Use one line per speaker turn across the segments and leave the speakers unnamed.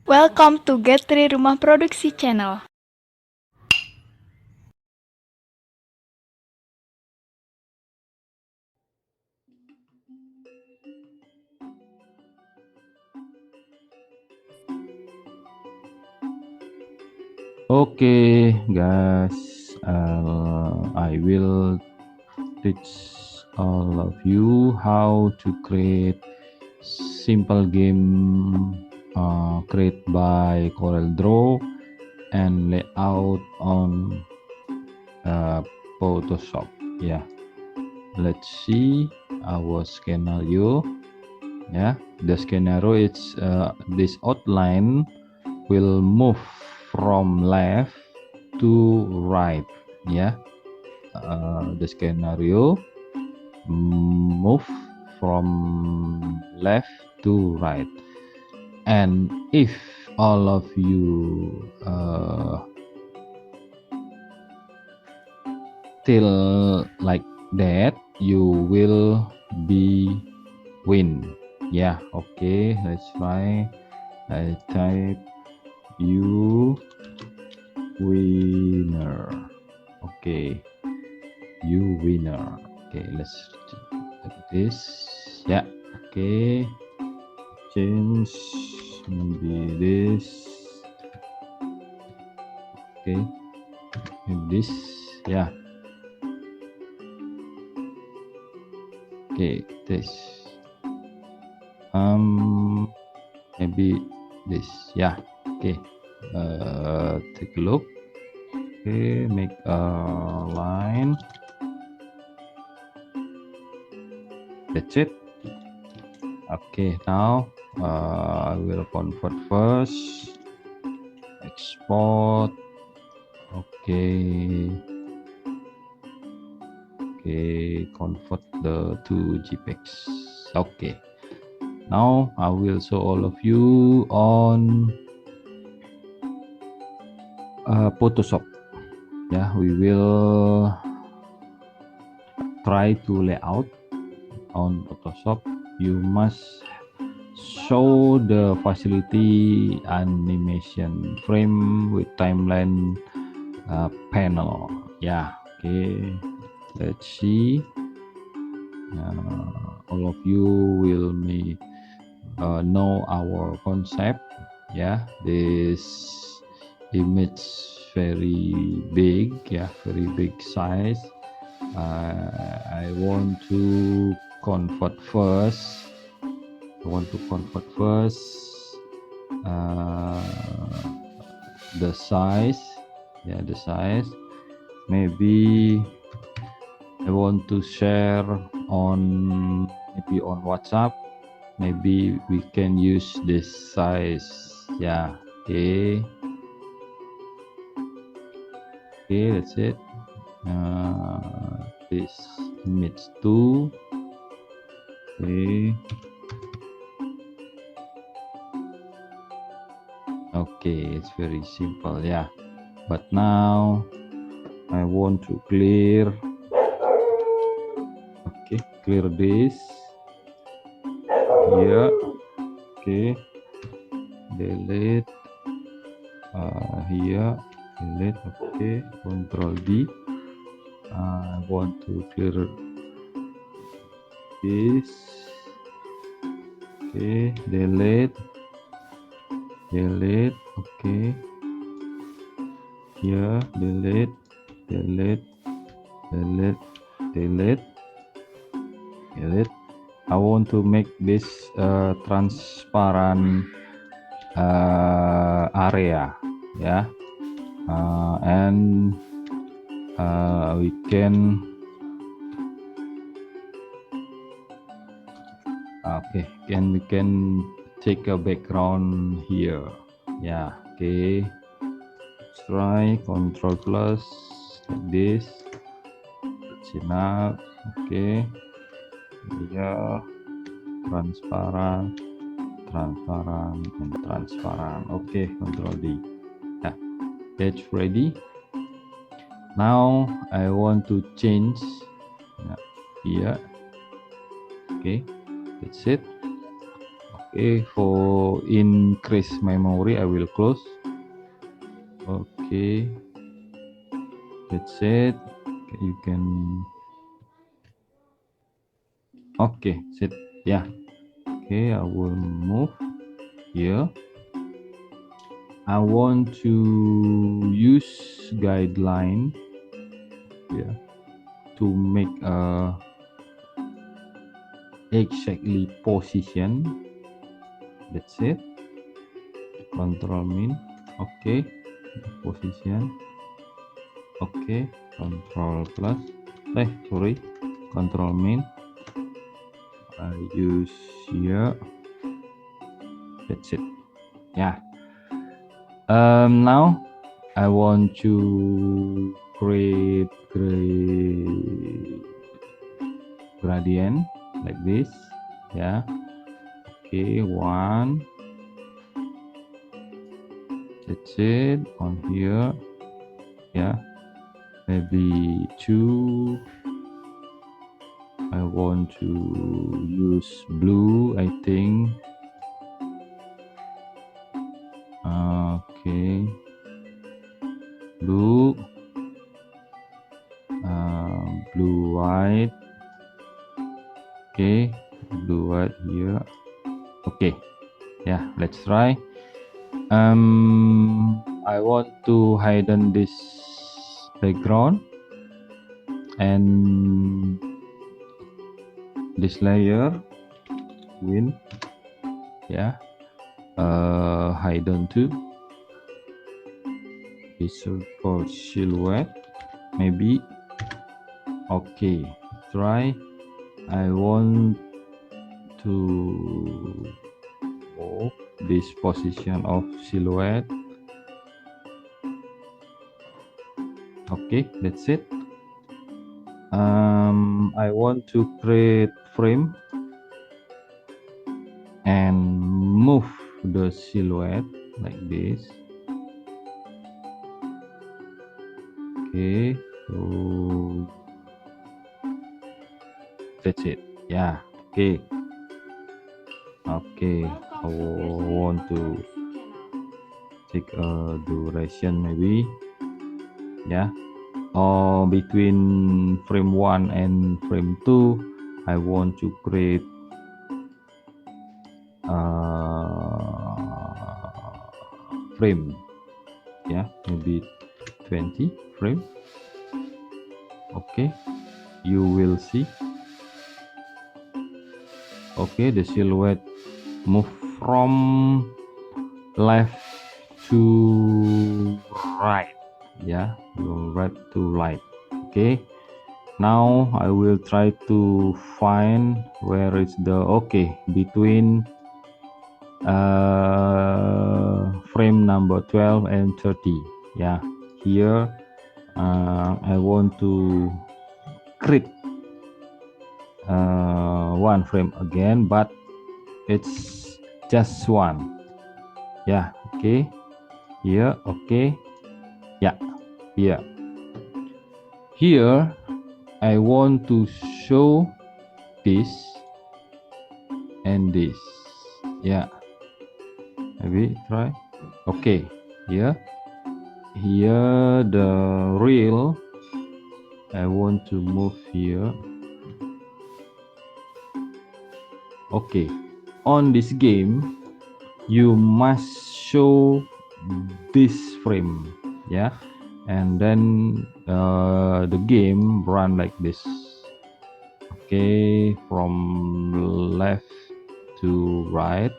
Welcome to Get3 Rumah Produksi Channel.
Okay, guys, I will teach all of you how to create simple game create by CorelDRAW and layout on Photoshop. Yeah, let's see our scenario. Yeah, the scenario is this outline will move from left to right. Yeah, the scenario move from left to right, and if all of you till like that, you will be win. Yeah, okay, let's try. I type you winner. Okay, you winner. Okay, let's like this. Yeah, okay, change maybe this. Okay, maybe this. Yeah, okay, this. Maybe this. Yeah, okay. Take a look. Okay, make a line. That's it. Okay, now I will convert first. Export. Okay. Okay, convert the two JPEGs. Okay. Now I will show all of you on Photoshop. Yeah, we will try to layout on Photoshop. You must show the facility animation frame with timeline panel. Yeah, okay, let's see. All of you will know our concept. Yeah, this image very big. Yeah, very big size. I want to convert first. The size. Yeah, the size. Maybe I want to share on WhatsApp. Maybe we can use this size. Yeah, okay, that's it. This image too. Okay, it's very simple. Yeah, but now I want to clear. Okay, clear this. Yeah, okay, delete here, delete. Okay, Control D. I want to clear this. Okay, delete. Okay, here, delete. I want to make this transparent area. Yeah, and we can we can take a background here. Yeah, okay, let's try Control plus like this. Enough. Okay, yeah, transparent, and transparent. Okay, Control D. Yeah, that's ready. Now I want to change here. Okay, that's it. Okay, for increase memory I will close. Okay, that's it. You can, okay, set. Yeah, okay, I will move here. I want to use guideline, yeah, to make a exactly position. That's it. Control min. Okay, position. Okay, control plus. Sorry, control min. I use here. That's it. Yeah. Now I want to create gradient like this. Yeah. Okay, one. That's it on here. Yeah. Maybe two. I want to use blue, I think. Okay, blue, blue white. Okay, blue white here. Okay, yeah, let's try. I want to hidden this background and this layer win. Yeah, hidden too. It's for silhouette, maybe. Okay, try. I want to move this position of silhouette. Okay, that's it. I want to create frame and move the silhouette like this. Okay, so that's it. Yeah, okay. Okay, I want to take a duration maybe. Yeah, or between frame 1 and frame 2 I want to create frame. Yeah, maybe 20 frame. Okay, you will see. Okay, the silhouette move from left to right. Yeah, from right to right. Okay, now I will try to find where is the okay between frame number 12 and 30. Yeah, here I want to create one frame again, but it's just one. Yeah, okay, here. Okay, yeah, here I want to show this and this. Yeah, maybe try. Okay, here the reel I want to move here. Okay, on this game you must show this frame. Yeah, and then the game run like this. Okay, from left to right.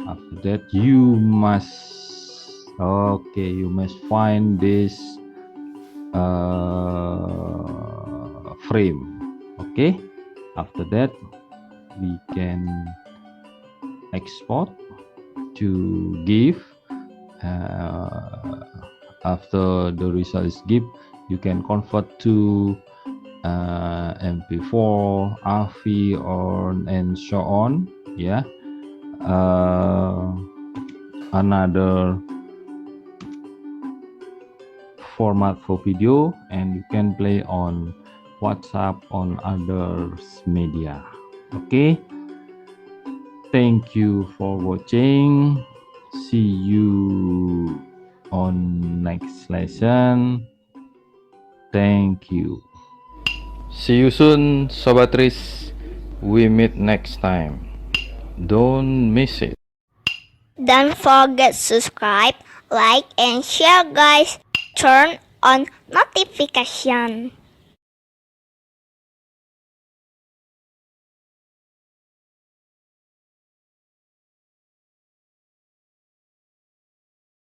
After that you must find this frame. Okay, after that we can export to GIF. After the result is GIF, you can convert to MP4, AVI, and so on. Yeah, another format for video, and you can play on WhatsApp, on others media. Okay, Thank you for watching. See you on next lesson. Thank you. See you soon, Sobat Riz. We meet next time. Don't miss it.
Don't forget subscribe, like, and share guys. Turn on notification.